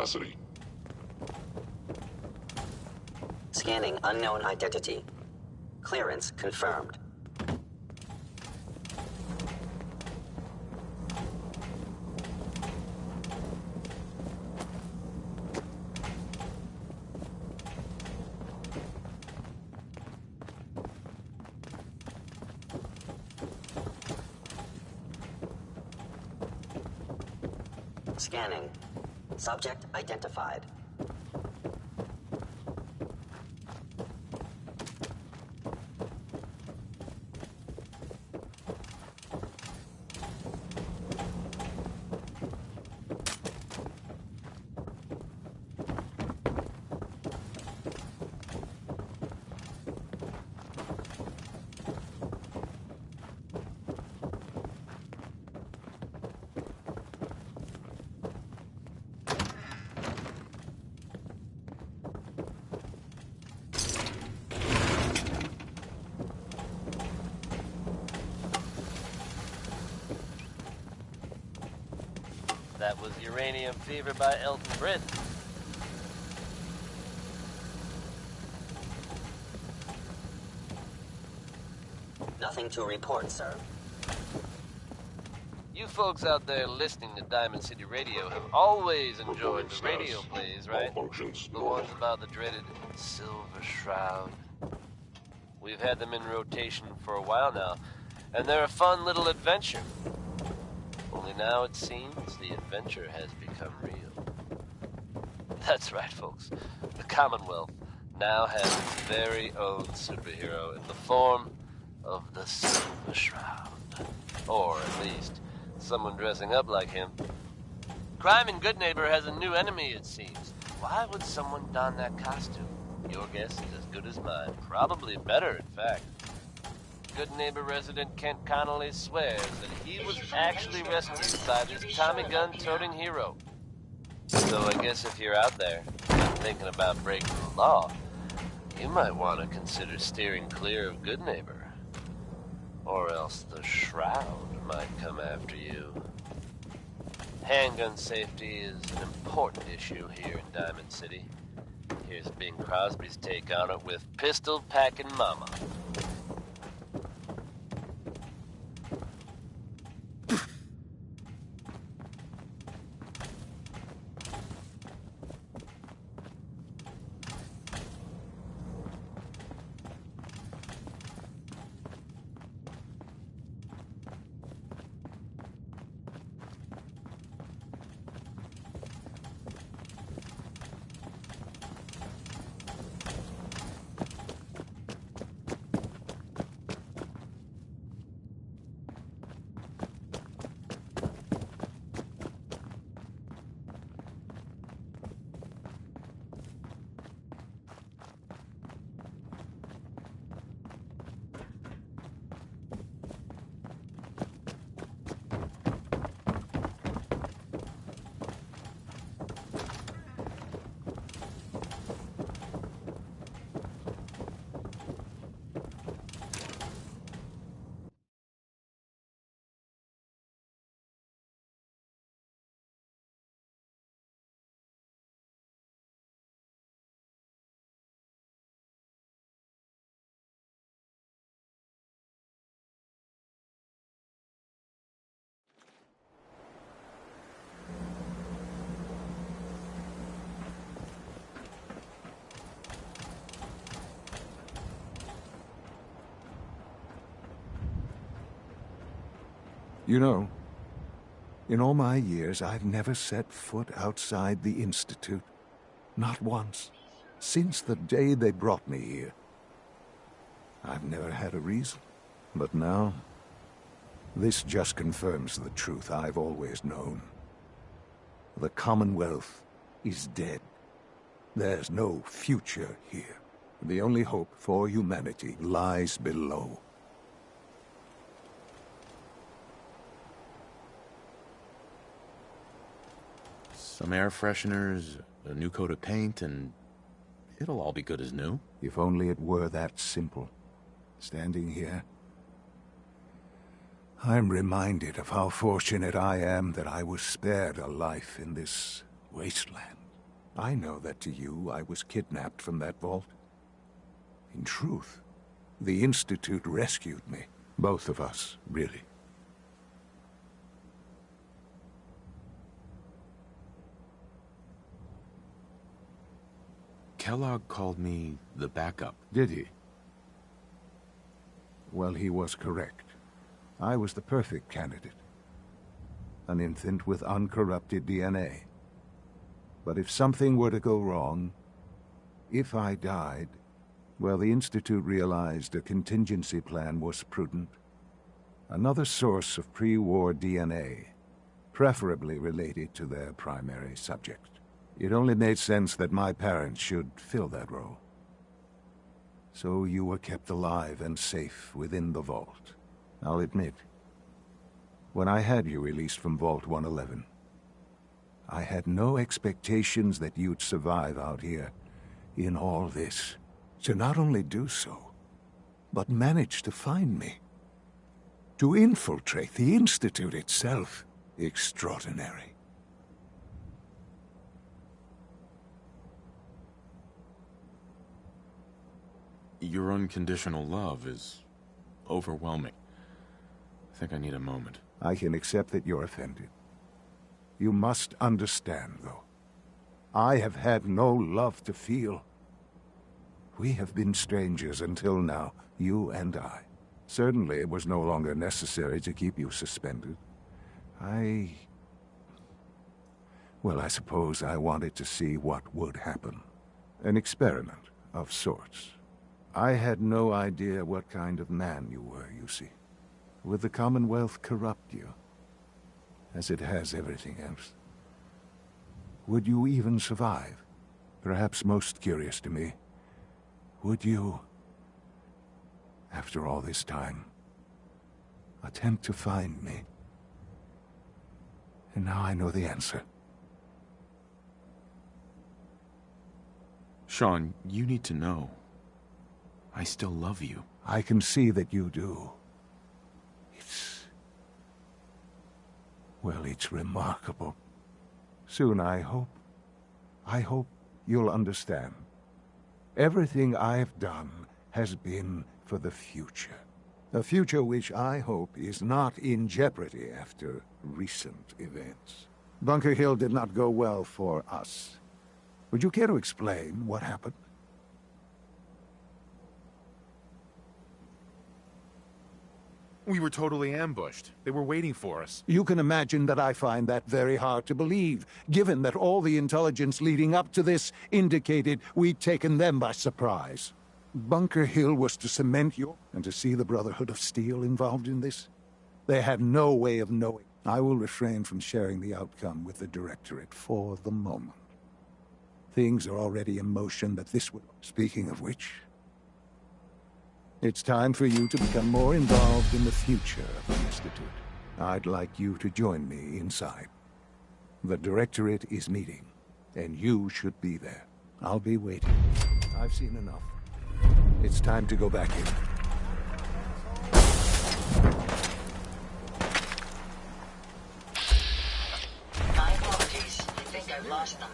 capacity. Scanning unknown identity. Clearance confirmed. Scanning. Subject identified. That was Uranium Fever by Elton Britt. Nothing to report, sir. You folks out there listening to Diamond City Radio have always enjoyed the radio plays, right? The ones about the dreaded Silver Shroud. We've had them in rotation for a while now, and they're a fun little adventure. Only now it seems the adventure has become real. That's right, folks. The Commonwealth now has its very own superhero in the form of the Silver Shroud. Or, at least, someone dressing up like him. Crime in Good Neighbor has a new enemy, it seems. Why would someone don that costume? Your guess is as good as mine. Probably better, in fact. Good Neighbor resident Kent Connolly swears that he was actually rescued by this Tommy gun-toting hero. So I guess if you're out there thinking about breaking the law, you might want to consider steering clear of Good Neighbor. Or else the Shroud might come after you. Handgun safety is an important issue here in Diamond City. Here's Bing Crosby's take on it with Pistol Packin' Mama. You know, in all my years, I've never set foot outside the Institute. Not once. Since the day they brought me here. I've never had a reason. But now, this just confirms the truth I've always known. The Commonwealth is dead. There's no future here. The only hope for humanity lies below. Some air fresheners, a new coat of paint, and it'll all be good as new. If only it were that simple. Standing here, I'm reminded of how fortunate I am that I was spared a life in this wasteland. I know that to you, I was kidnapped from that vault. In truth, the Institute rescued me. Both of us, really. Kellogg called me the backup. Did he? Well, he was correct. I was the perfect candidate. An infant with uncorrupted DNA. But if something were to go wrong, if I died, well, the Institute realized a contingency plan was prudent. Another source of pre-war DNA, preferably related to their primary subject. It only made sense that my parents should fill that role. So you were kept alive and safe within the vault. I'll admit, when I had you released from Vault 111, I had no expectations that you'd survive out here in all this. To not only do so, but manage to find me. To infiltrate the Institute itself. Extraordinary. Your unconditional love is overwhelming. I think I need a moment. I can accept that you're offended. You must understand, though. I have had no love to feel. We have been strangers until now, you and I. Certainly it was no longer necessary to keep you suspended. Well, I suppose I wanted to see what would happen. An experiment of sorts. I had no idea what kind of man you were, you see. Would the Commonwealth corrupt you, as it has everything else? Would you even survive? Perhaps most curious to me, would you, after all this time, attempt to find me? And now I know the answer. Sean, you need to know. I still love you. I can see that you do. Well, it's remarkable. Soon, I hope you'll understand. Everything I've done has been for the future. A future which I hope is not in jeopardy after recent events. Bunker Hill did not go well for us. Would you care to explain what happened? We were totally ambushed. They were waiting for us. You can imagine that I find that very hard to believe, given that all the intelligence leading up to this indicated we'd taken them by surprise. Bunker Hill was to cement you, and to see the Brotherhood of Steel involved in this? They had no way of knowing. I will refrain from sharing the outcome with the Directorate for the moment. Things are already in motion that this would... Speaking of which... It's time for you to become more involved in the future of the Institute. I'd like you to join me inside. The Directorate is meeting, and you should be there. I'll be waiting. I've seen enough. It's time to go back in. My apologies. I think I've lost them.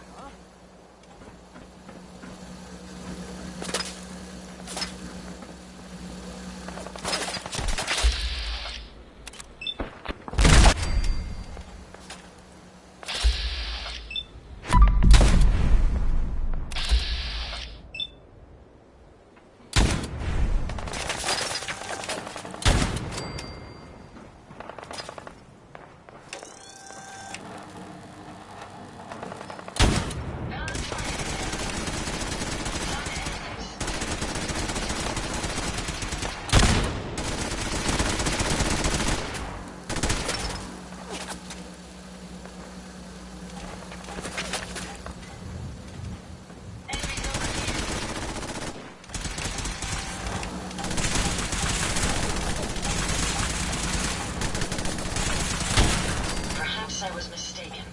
I was mistaken.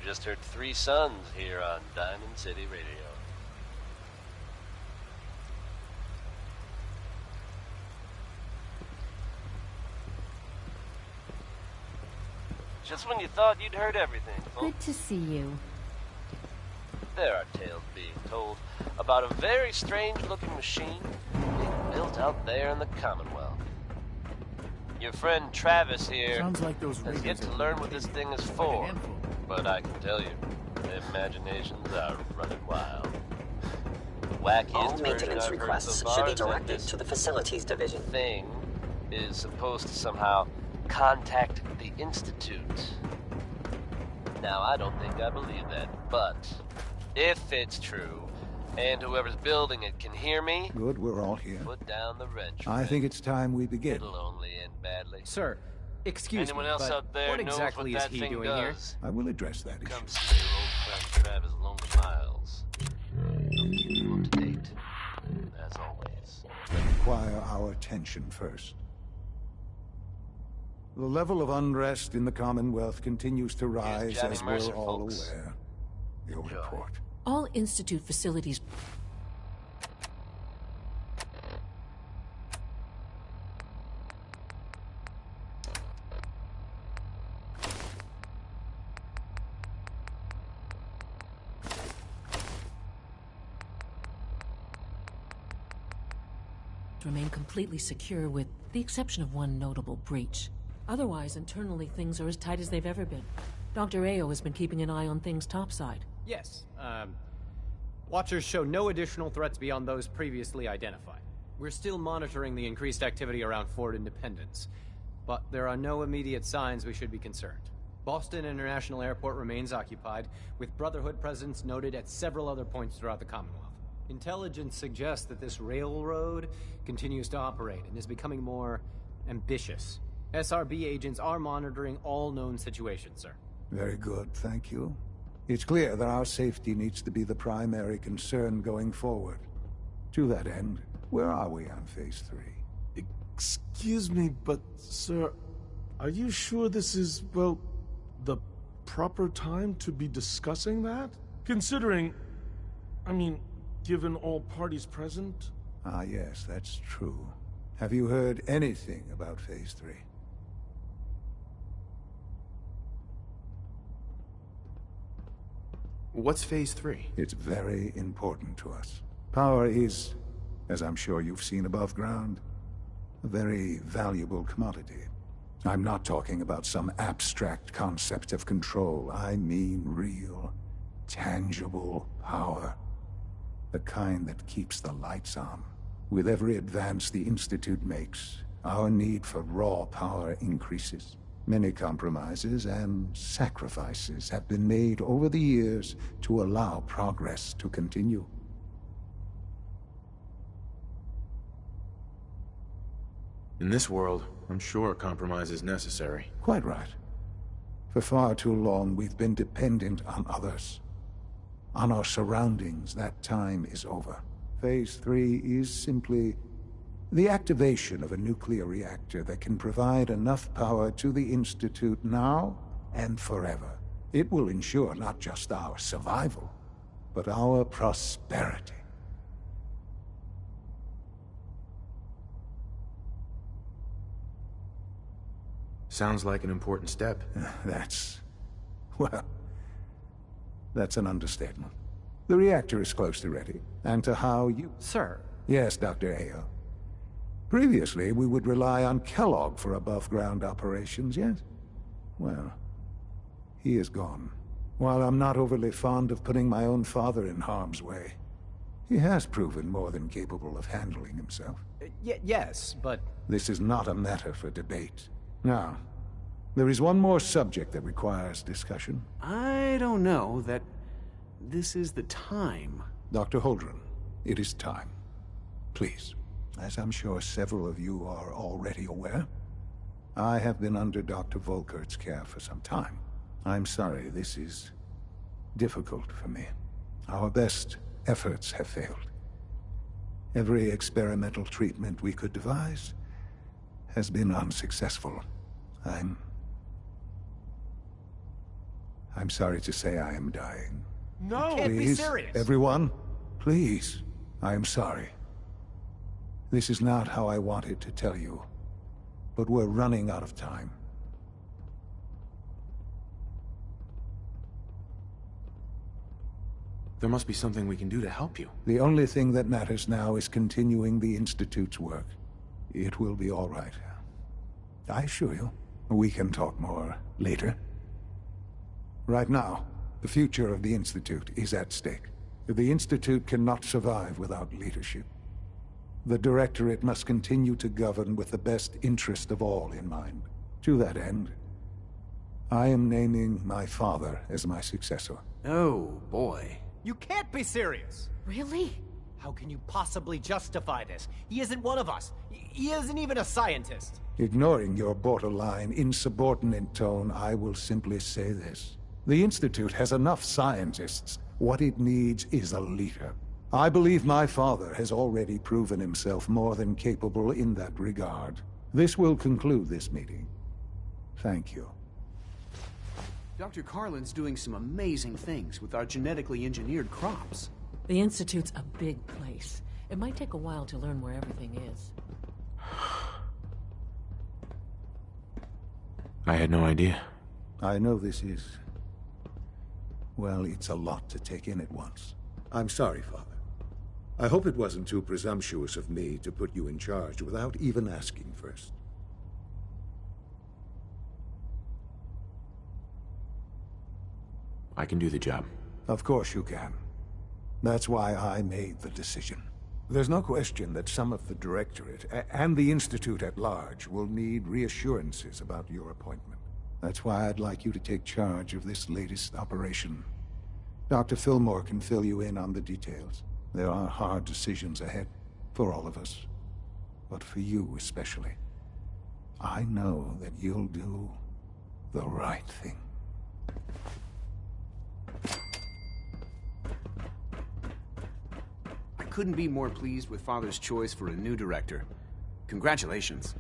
just heard Three Sons here on Diamond City Radio. Just when you thought you'd heard everything, folks. Good to see you. There are tales being told about a very strange-looking machine being built out there in the Commonwealth. Your friend Travis here Sounds like those has yet radios to are learn what this thing is like a for, handful. but I can tell you, their imaginations are running wild. The wackiest All version maintenance I've heard requests so far should be is that directed this to the facilities division. thing is supposed to somehow contact the Institute. Now, I don't think I believe that, but if it's true, and whoever's building it can hear me, Good, we're all here. put down the wrench. I think it's time we begin. It'll only end badly. Sir, excuse Anyone me, else but out there what knows exactly what is that he thing doing does? I will address that issue. Come see your old friend Travis Lonely Miles. I'll keep you up to date, as always. Require our attention first. The level of unrest in the Commonwealth continues to rise, Johnny as Mercer, we're all folks. aware. Your Enjoy. report. All Institute facilities... remain completely secure with the exception of one notable breach. Otherwise, internally, things are as tight as they've ever been. Dr. Ao has been keeping an eye on things topside. Yes, Watchers show no additional threats beyond those previously identified. We're still monitoring the increased activity around Fort Independence, but there are no immediate signs we should be concerned. Boston International Airport remains occupied, with Brotherhood presence noted at several other points throughout the Commonwealth. Intelligence suggests that this railroad continues to operate and is becoming more ambitious. SRB agents are monitoring all known situations, sir. Very good, thank you. It's clear that our safety needs to be the primary concern going forward. To that end, where are we on Phase 3? Excuse me, but, sir, are you sure this is, well, the proper time to be discussing that? Considering, given all parties present? Ah, yes, that's true. Have you heard anything about Phase 3? What's Phase 3? It's very important to us. Power is, as I'm sure you've seen above ground, a very valuable commodity. I'm not talking about some abstract concept of control. I mean real, tangible power. The kind that keeps the lights on. With every advance the Institute makes, our need for raw power increases. Many compromises and sacrifices have been made over the years to allow progress to continue. In this world, I'm sure a compromise is necessary. Quite right. For far too long, we've been dependent on others. On our surroundings. That time is over. Phase 3 is simply the activation of a nuclear reactor that can provide enough power to the Institute now and forever. It will ensure not just our survival, but our prosperity. Sounds like an important step. That's an understatement. The reactor is close to ready, and to how you... Sir, Yes, Dr. Ao. Previously, we would rely on Kellogg for above-ground operations, yes? Well, he is gone. While I'm not overly fond of putting my own father in harm's way, he has proven more than capable of handling himself. yes, but... This is not a matter for debate. Now, there is one more subject that requires discussion. I don't know that this is the time. Dr. Holdren, it is time. Please, as I'm sure several of you are already aware, I have been under Dr. Volkert's care for some time. I'm sorry, this is difficult for me. Our best efforts have failed. Every experimental treatment we could devise has been unsuccessful. I'm sorry to say I am dying. No! You can't be Please, serious. everyone, please. I am sorry. This is not how I wanted to tell you, but we're running out of time. There must be something we can do to help you. The only thing that matters now is continuing the Institute's work. It will be all right. I assure you. We can talk more later. Right now, the future of the Institute is at stake. The Institute cannot survive without leadership. The Directorate must continue to govern with the best interest of all in mind. To that end, I am naming my father as my successor. Oh, boy. You can't be serious! Really? How can you possibly justify this? He isn't one of us. He isn't even a scientist. Ignoring your borderline, insubordinate tone, I will simply say this. The Institute has enough scientists. What it needs is a leader. I believe my father has already proven himself more than capable in that regard. This will conclude this meeting. Thank you. Dr. Carlin's doing some amazing things with our genetically engineered crops. The Institute's a big place. It might take a while to learn where everything is. I had no idea. I know this is... well, it's a lot to take in at once. I'm sorry, Father. I hope it wasn't too presumptuous of me to put you in charge without even asking first. I can do the job. Of course you can. That's why I made the decision. There's no question that some of the Directorate, and the Institute at large, will need reassurances about your appointment. That's why I'd like you to take charge of this latest operation. Dr. Fillmore can fill you in on the details. There are hard decisions ahead, for all of us. But for you especially. I know that you'll do the right thing. I couldn't be more pleased with Father's choice for a new director. Congratulations.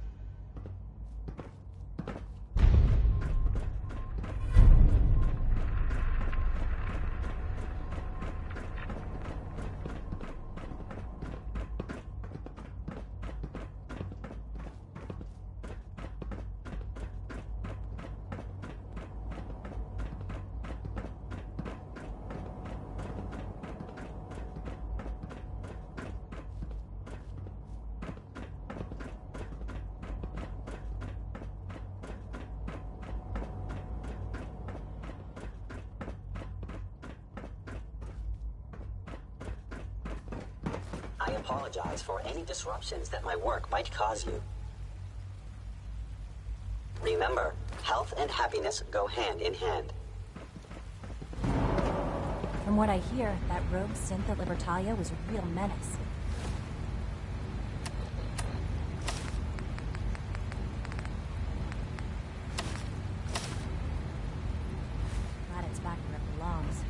I apologize for any disruptions that my work might cause you. Remember, health and happiness go hand in hand. From what I hear, that rogue synth at Libertalia was a real menace. Glad it's back where it belongs.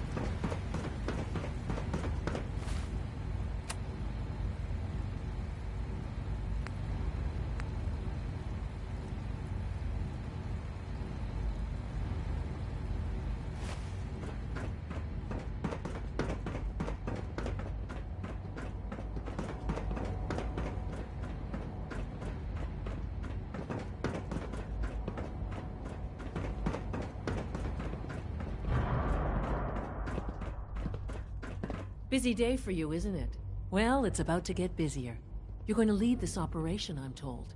Busy day for you, isn't it? Well, it's about to get busier. You're going to lead this operation, I'm told.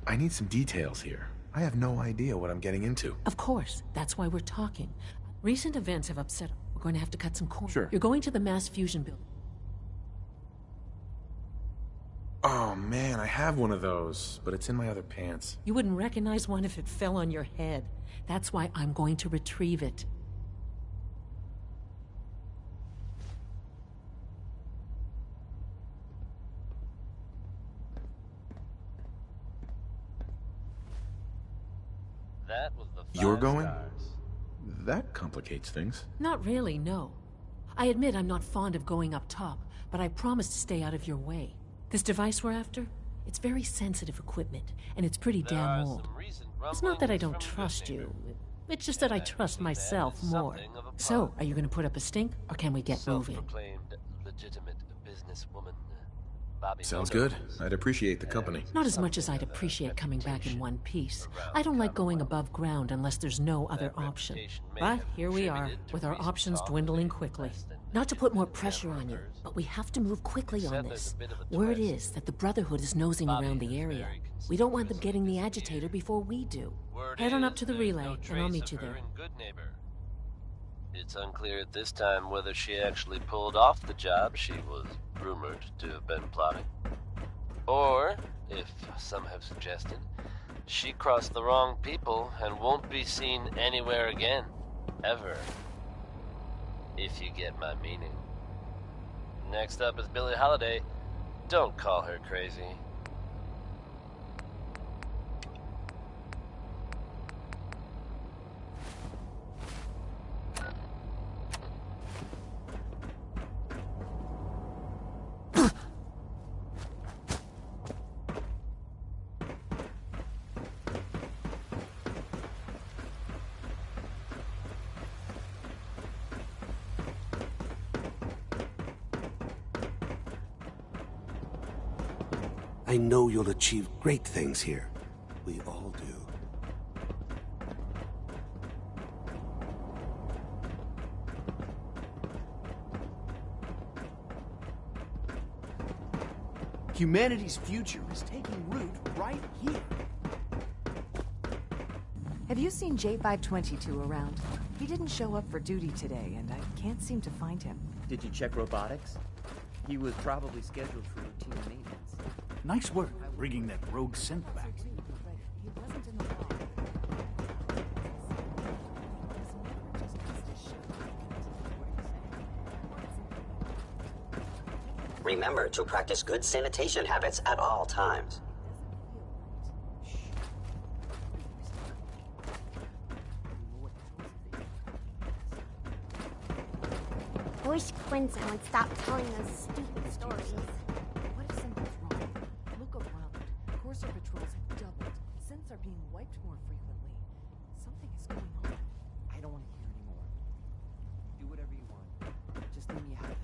I need some details here. I have no idea what I'm getting into. Of course. That's why we're talking. Recent events have upset... We're going to have to cut some corners. Sure. You're going to the mass fusion building. Oh man, I have one of those, but it's in my other pants. You wouldn't recognize one if it fell on your head. That's why I'm going to retrieve it. That was the You're five going? stars. That complicates things. Not really, no. I admit I'm not fond of going up top, but I promise to stay out of your way. This device we're after, it's very sensitive equipment, and it's pretty There damn are old. some recent It's not that I rumblings don't from trust Goodneighbor. you. It's just that I trust myself more. So, are you going to put up a stink, or can we get moving? Self-proclaimed legitimate businesswoman. Bobby Sounds Moto good. I'd appreciate the company. Not as much as I'd appreciate coming back in one piece. I don't like going above ground unless there's no other option. But here we are, with our options dwindling quickly. Not to put more pressure on you, but we have to move quickly on this. Word is that the Brotherhood is nosing around the area. We don't want them getting the agitator before we do. Head on up to the relay, and I'll meet you there. It's unclear at this time whether she actually pulled off the job she was rumored to have been plotting. Or, if some have suggested, she crossed the wrong people and won't be seen anywhere again. Ever. If you get my meaning. Next up is Billie Holiday. Don't call her crazy. I know you'll achieve great things here. We all do. Humanity's future is taking root right here. Have you seen J522 around? He didn't show up for duty today, and I can't seem to find him. Did you check robotics? He was probably scheduled for routine maintenance. Nice work, bringing that rogue synth back. He wasn't in the log. Remember to practice good sanitation habits at all times. I wish Quinton would stop telling those stupid stories. What if something's wrong? Look around. Courser patrols have doubled. Synths are being wiped more frequently. Something is going on. I don't want to hear anymore. Do whatever you want. Just leave me out of it.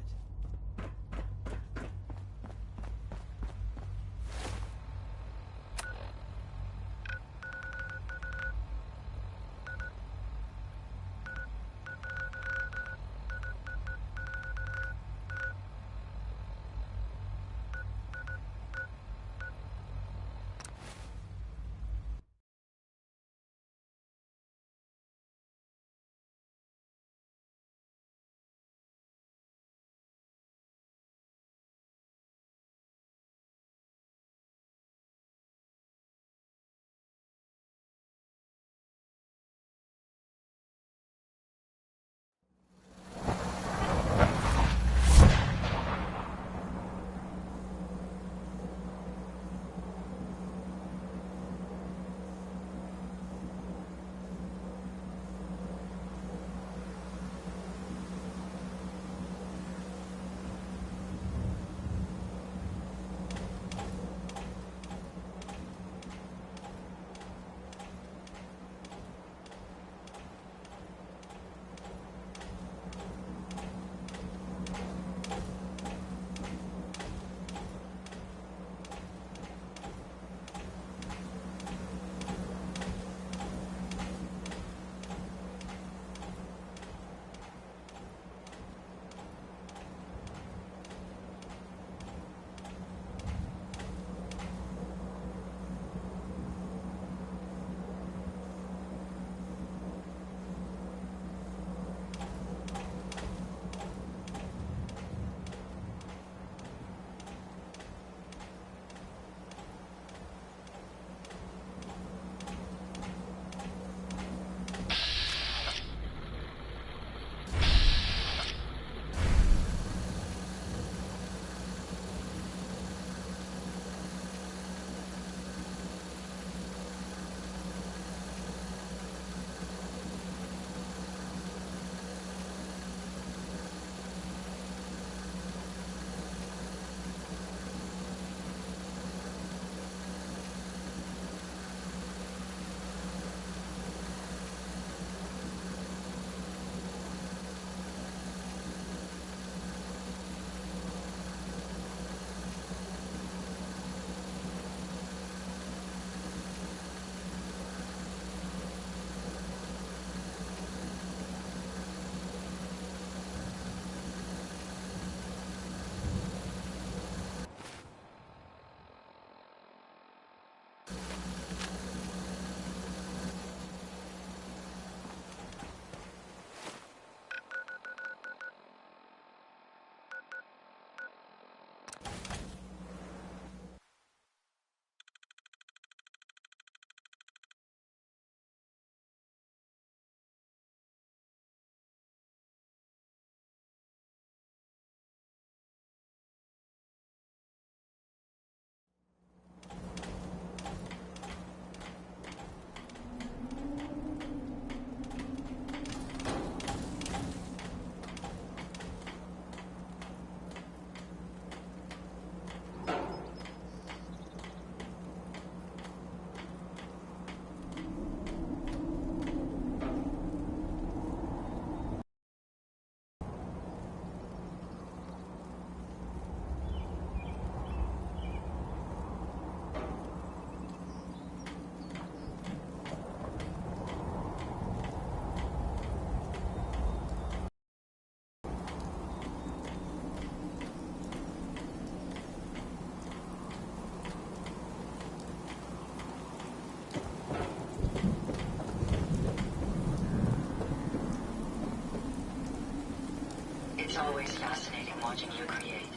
always fascinating watching you create.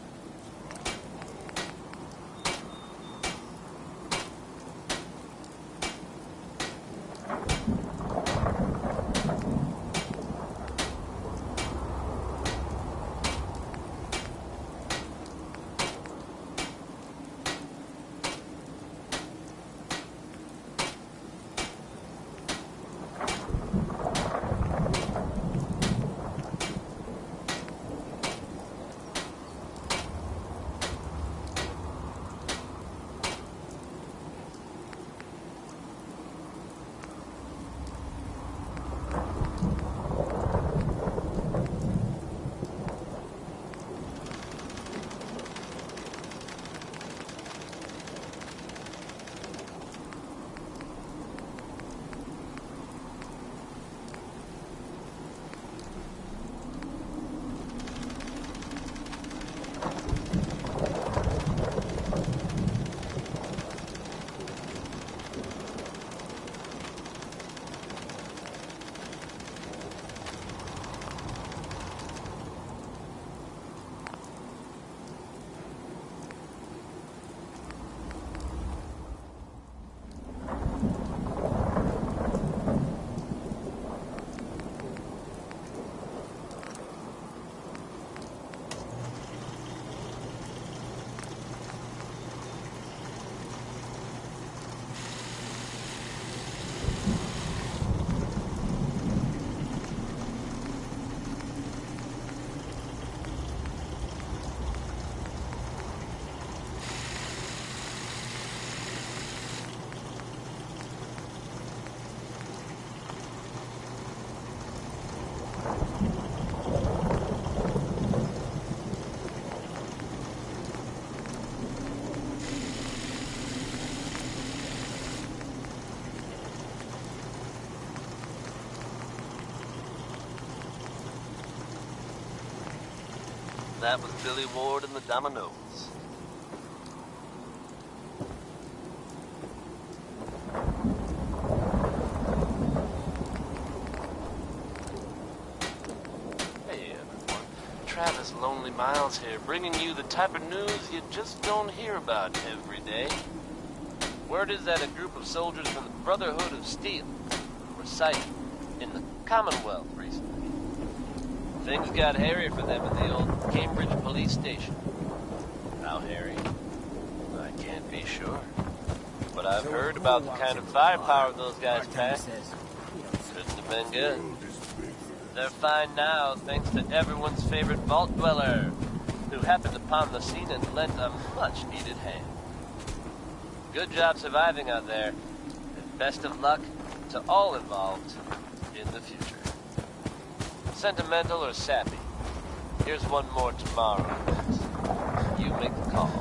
That was Billy Ward and the Dominoes. Hey everyone, Travis Lonely Miles here, bringing you the type of news you just don't hear about every day. Word is that a group of soldiers from the Brotherhood of Steel were sighted in the Commonwealth recently. Things got hairy for them at the old Cambridge police station. How hairy? I can't be sure. But I've heard about the kind of firepower those guys pack. Couldn't have been good. They're fine now, thanks to everyone's favorite vault dweller, who happened upon the scene and lent a much-needed hand. Good job surviving out there, and best of luck to all involved in the future. Sentimental or sappy? Here's one more tomorrow. You make the call.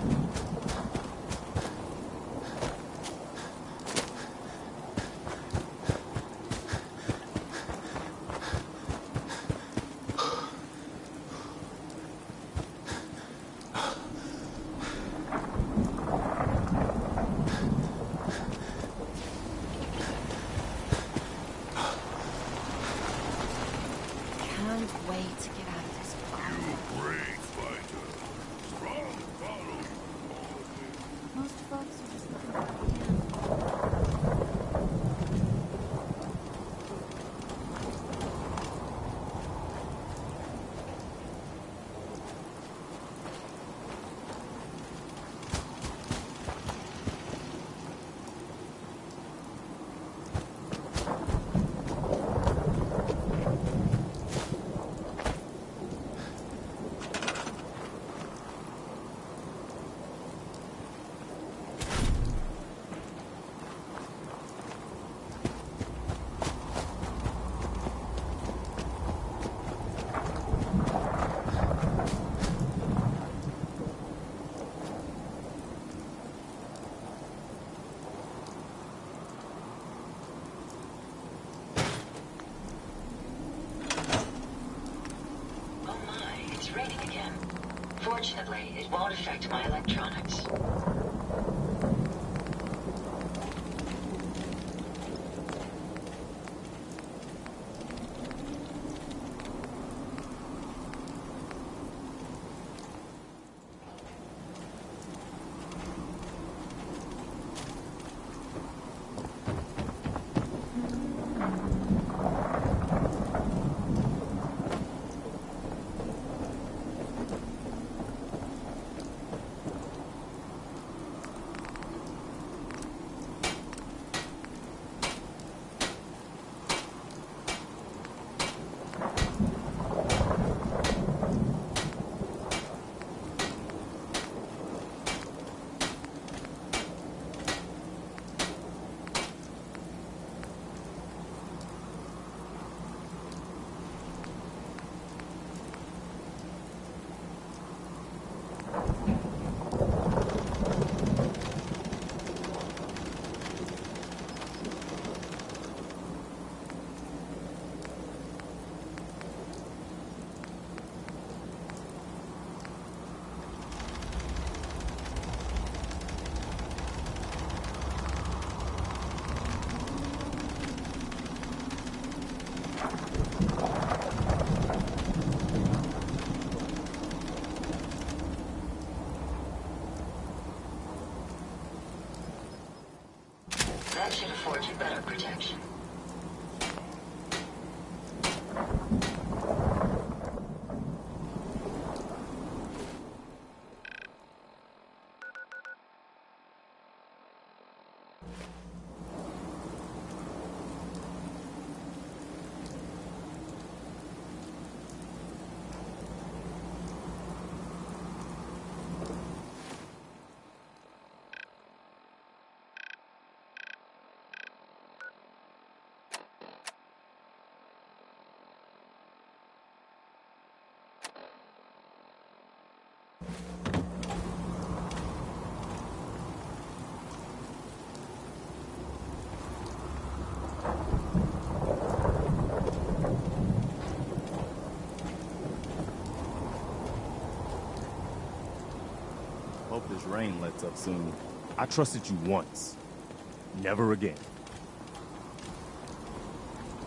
Fortunately, it won't affect my electronics. That should afford you better protection. Hope this rain lets up soon. I trusted you once. Never again.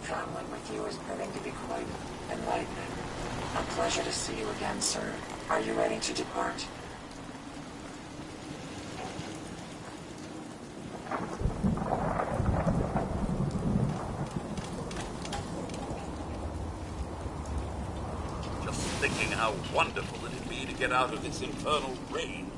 Traveling with you is proving to be quite enlightening. A pleasure to see you again, sir. Are you ready to depart? Just thinking how wonderful it'd be to get out of this infernal rain.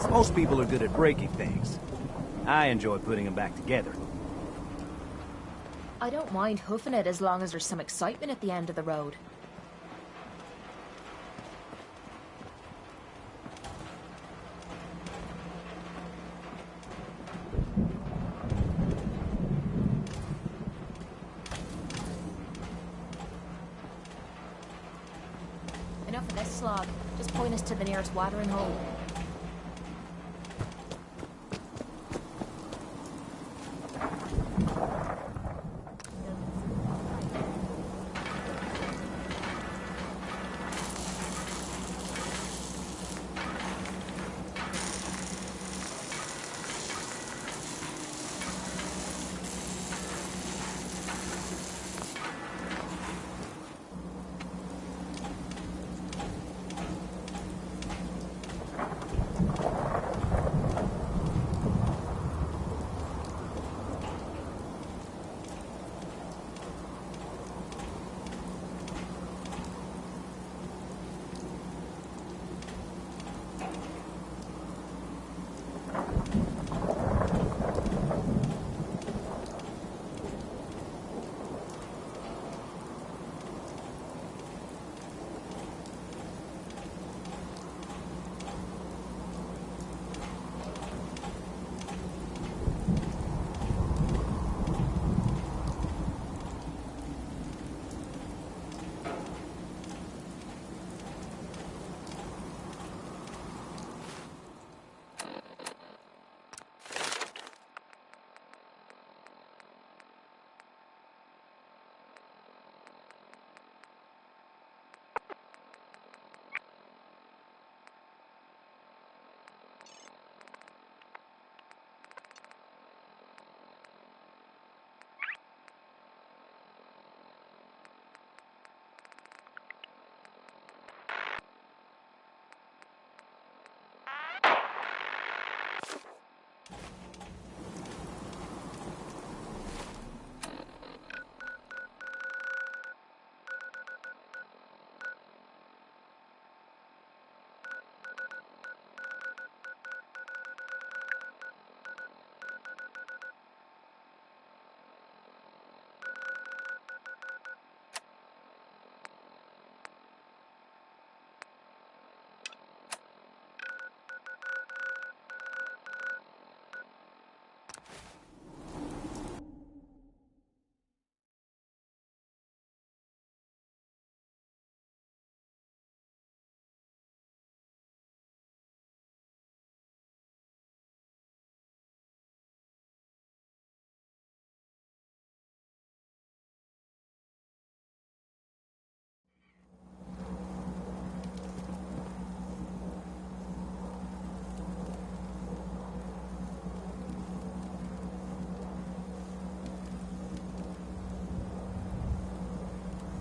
Most people are good at breaking things. I enjoy putting them back together. I don't mind hoofing it as long as there's some excitement at the end of the road. Enough of this slog. Just point us to the nearest watering hole.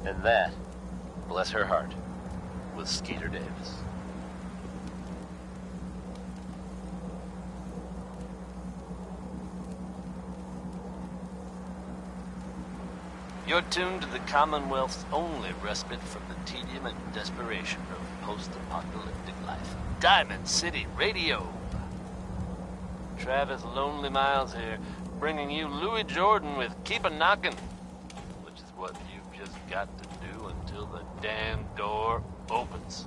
And that, bless her heart, was Skeeter Davis. You're tuned to the Commonwealth's only respite from the tedium and desperation of post-apocalyptic life. Diamond City Radio. Travis Lonely Miles here, bringing you Louis Jordan with Keep a Knockin', which is what you've just got to do until the damn door opens.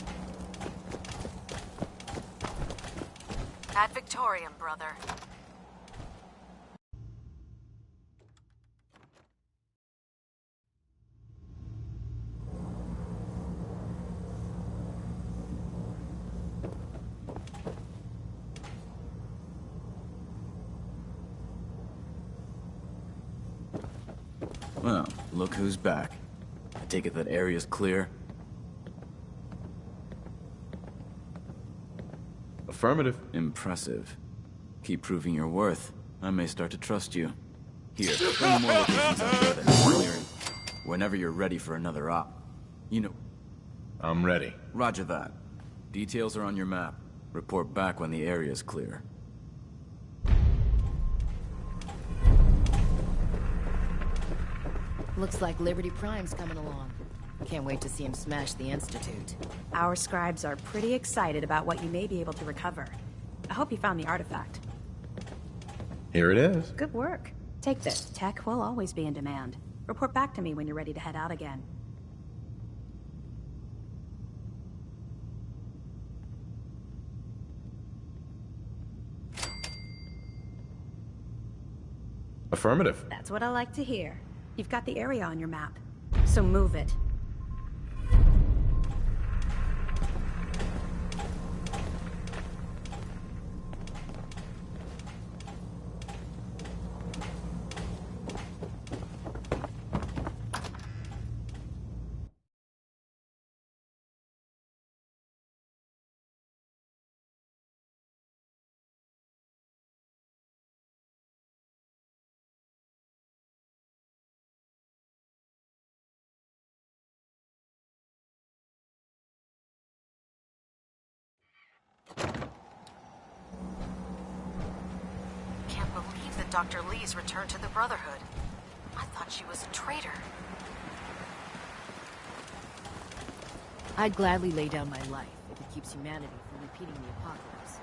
Ad Victoriam, brother. Well, look who's back. I take it that area's clear? Affirmative. Impressive. Keep proving your worth. I may start to trust you. Here, any more locations out there that need clearing. Whenever you're ready for another op. You know... I'm ready. Roger that. Details are on your map. Report back when the area's clear. Looks like Liberty Prime's coming along. Can't wait to see him smash the Institute. Our scribes are pretty excited about what you may be able to recover. I hope you found the artifact. Here it is. Good work. Take this. Tech will always be in demand. Report back to me when you're ready to head out again. Affirmative. That's what I like to hear. You've got the area on your map, so move it. Can't believe that Dr. Lee's returned to the Brotherhood. I thought she was a traitor. I'd gladly lay down my life if it keeps humanity from repeating the apocalypse.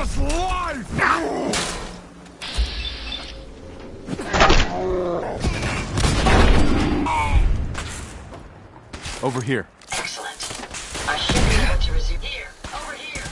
us life! Over here. Excellent. I should be able to resume here. Over here.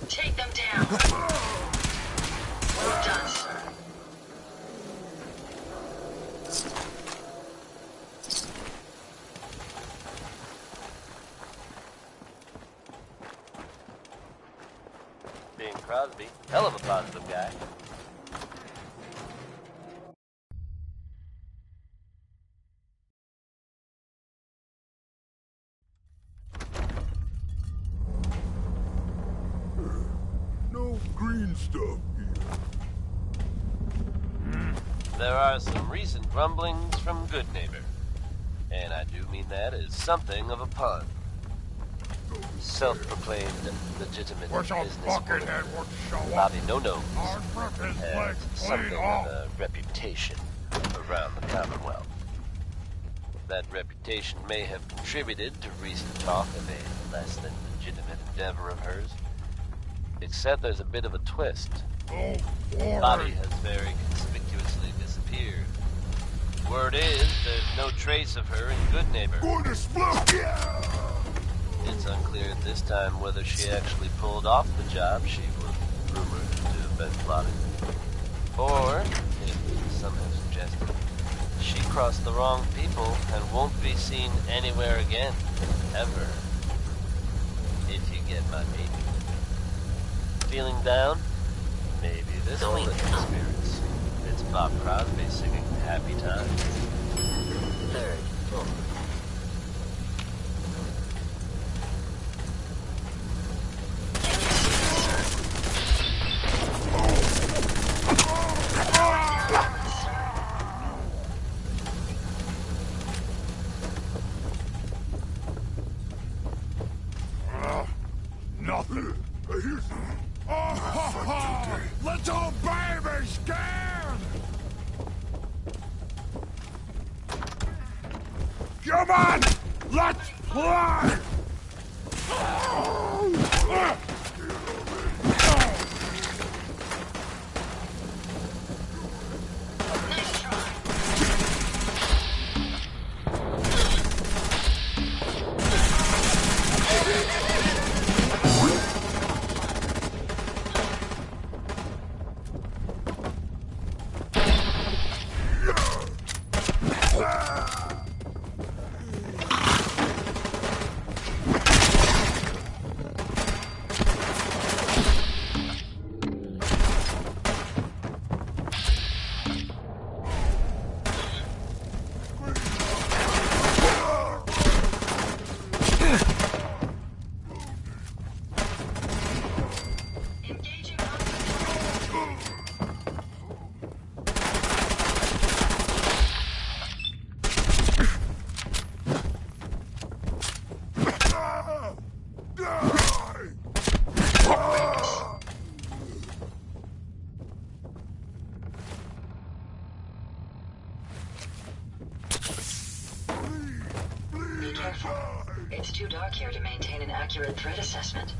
Take them down. Well done, sir. Being Crosby, hell of a positive guy. No green stuff here. There are some recent rumblings from Good Neighbor. And I do mean that as something of a pun. Self-proclaimed legitimate businesswoman Bobby No-No has something of a reputation around the Commonwealth. That reputation may have contributed to recent talk of a less than legitimate endeavor of hers. Except there's a bit of a twist. Bobby has very conspicuously disappeared. Word is, there's no trace of her in Good Neighbor. It's unclear at this time whether she actually pulled off the job she was rumored to have been plotting. Or, if some have suggested, she crossed the wrong people and won't be seen anywhere again, ever. If you get my meaning. Feeling down? Maybe this will lift your spirits. It's Bob Crosby singing Happy Times. Third floor. Nothing. Little baby scared! Come on! Let's play! Be careful. It's too dark here to maintain an accurate threat assessment.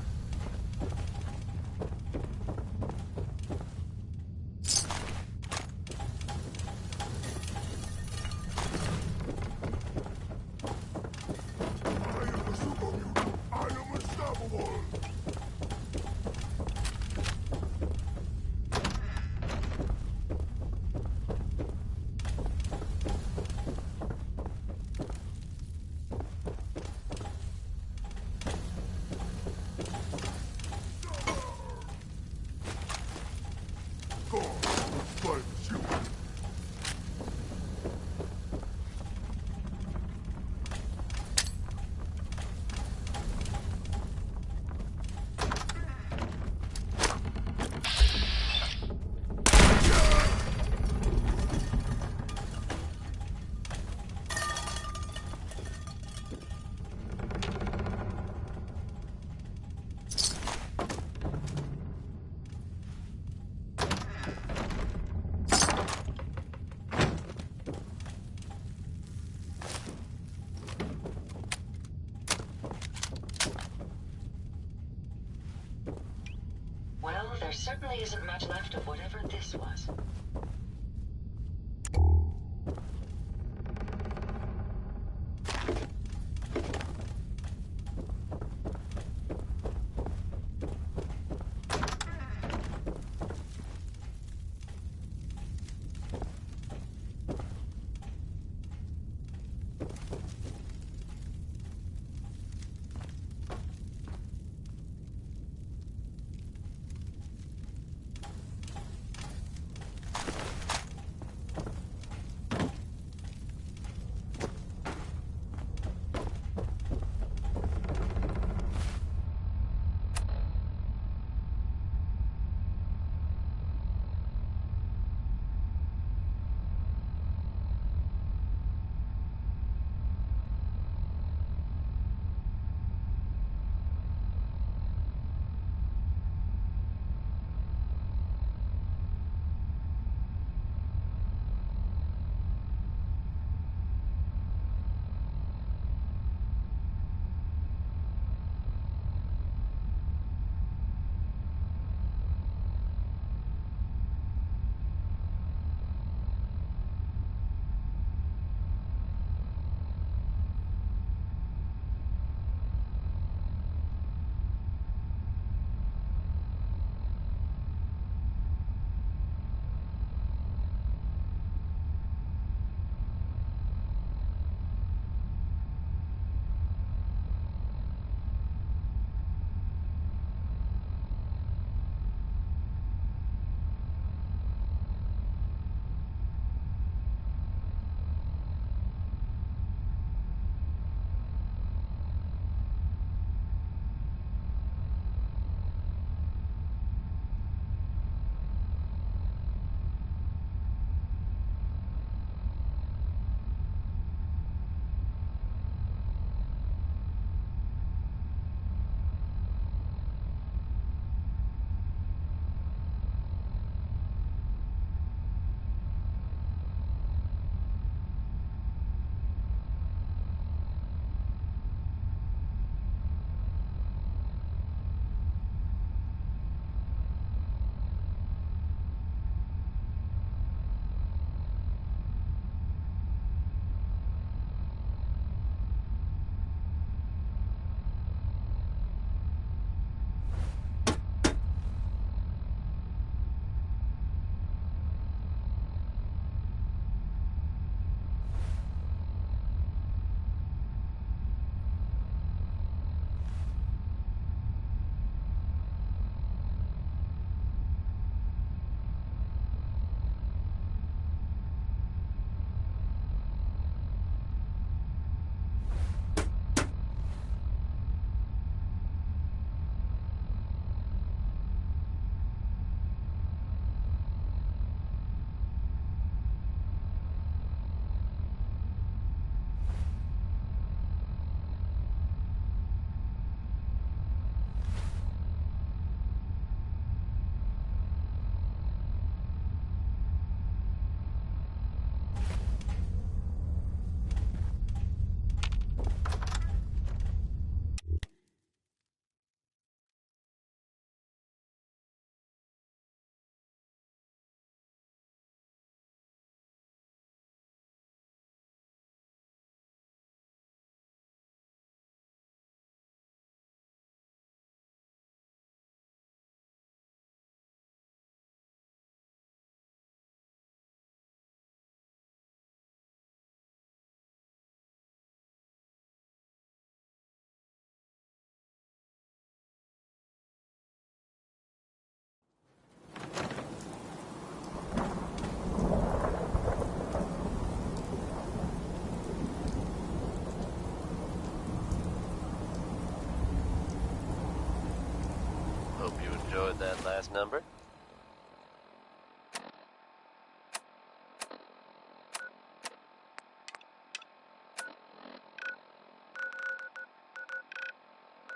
certainly isn't much left of whatever this was. Enjoyed that last number.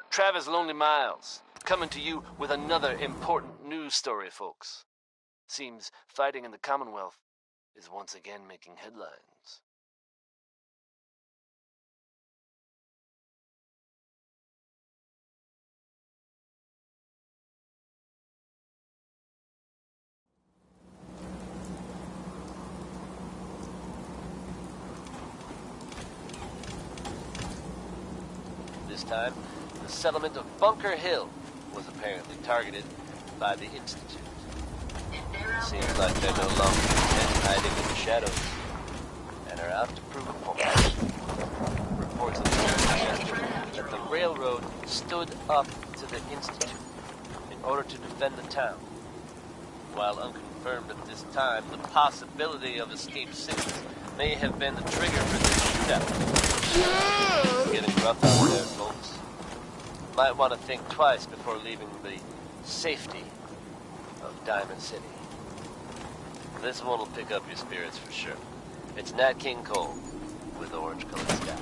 Travis Lonely Miles, coming to you with another important news story, folks. Seems fighting in the Commonwealth is once again making headlines. this time, the settlement of Bunker Hill was apparently targeted by the Institute. Seems like they're no longer content hiding in the shadows, and are out to prove a point. Reports of the suggest that the railroad stood up to the Institute in order to defend the town. While unconfirmed at this time, the possibility of escaped citizens may have been the trigger for this shootout. It's getting rough out there, folks. Might want to think twice before leaving the safety of Diamond City. This one will pick up your spirits for sure. It's Nat King Cole with Orange Colored Sky.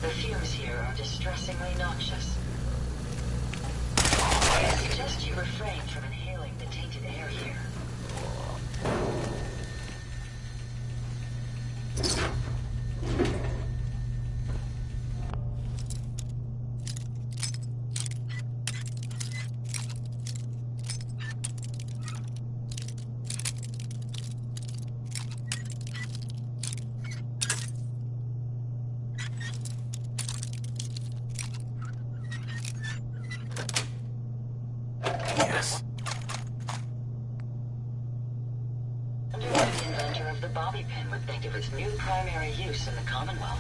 The fumes here are distressingly noxious. I suggest you refrain from inhaling the tainted air here. Yes. I wonder what the inventor of the bobby pin would think of its new primary use in the Commonwealth.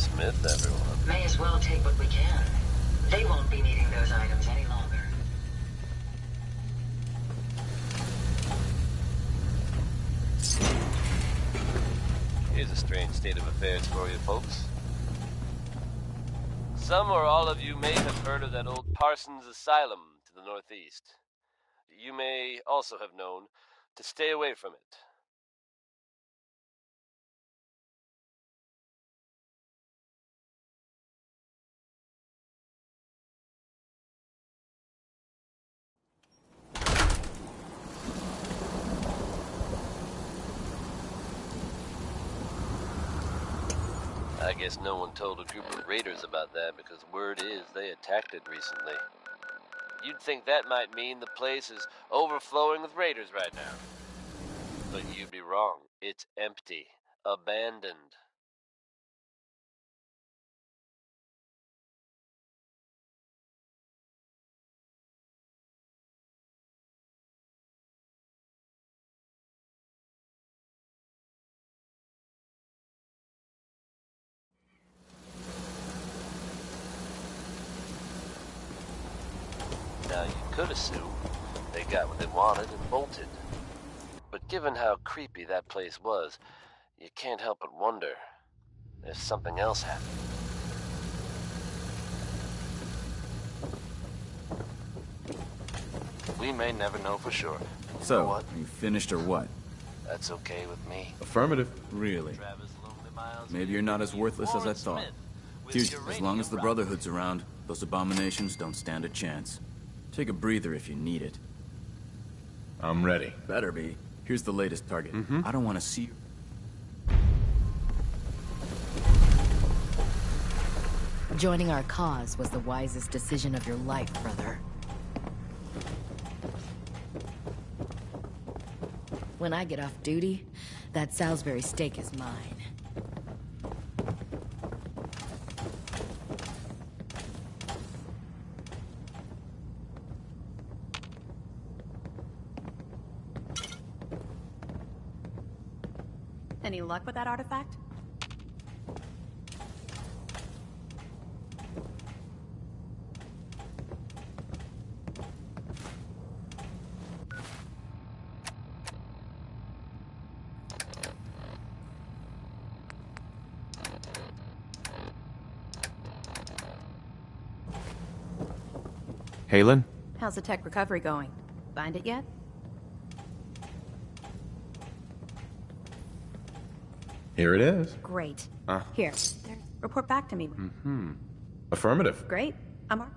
Smith, everyone. May as well take what we can. They won't be needing those items any longer. Here's a strange state of affairs for you folks. Some or all of you may have heard of that old Parsons Asylum to the northeast. You may also have known to stay away from it. I guess no one told a group of raiders about that because word is they attacked it recently. You'd think that might mean the place is overflowing with raiders right now. But you'd be wrong. It's empty. Abandoned. Now, you could assume they got what they wanted and bolted. But given how creepy that place was, you can't help but wonder if something else happened. We may never know for sure. So, are you finished or what? That's okay with me. Affirmative. Really? Maybe you're not as worthless as I thought. Dude, as long as the Brotherhood's around, those abominations don't stand a chance. Take a breather if you need it. I'm ready. Better be. Here's the latest target. I don't want to see you. Joining our cause was the wisest decision of your life, brother. When I get off duty, that Salisbury steak is mine. Any luck with that artifact? Halen? How's the tech recovery going? Find it yet? Here it is. Great. Here. Report back to me. Affirmative. Great. I'm on.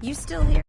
You still here?